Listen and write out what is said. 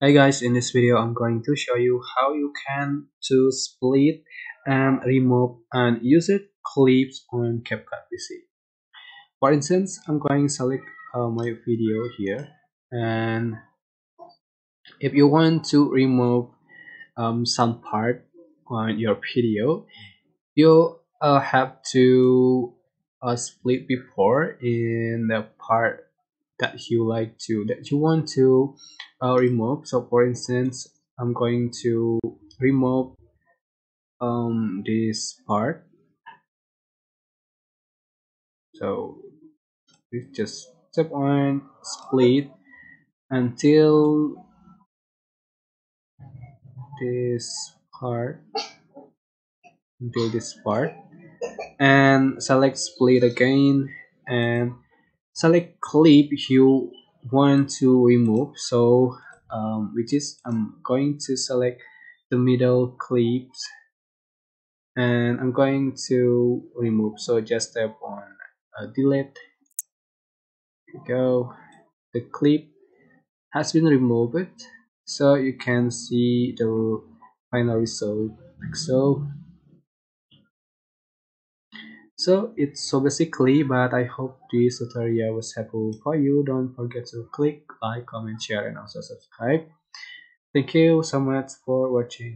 Hey guys, in this video I'm going to show you how you can to split and remove and use it clips on CapCut PC. For instance, I'm going to select my video here, and if you want to remove some part on your video, you have to split before in the part that you want to remove. So for instance, I'm going to remove this part. So we just step on split until this part this part, and select split again, and select clip you want to remove. So which is I'm going to select the middle clips, and I'm going to remove. So just tap on delete. There we go. The clip has been removed, so you can see the final result like so. So it's so basically, but I hope this tutorial was helpful for you. Don't forget to click like, comment, share, and also subscribe. Thank you so much for watching.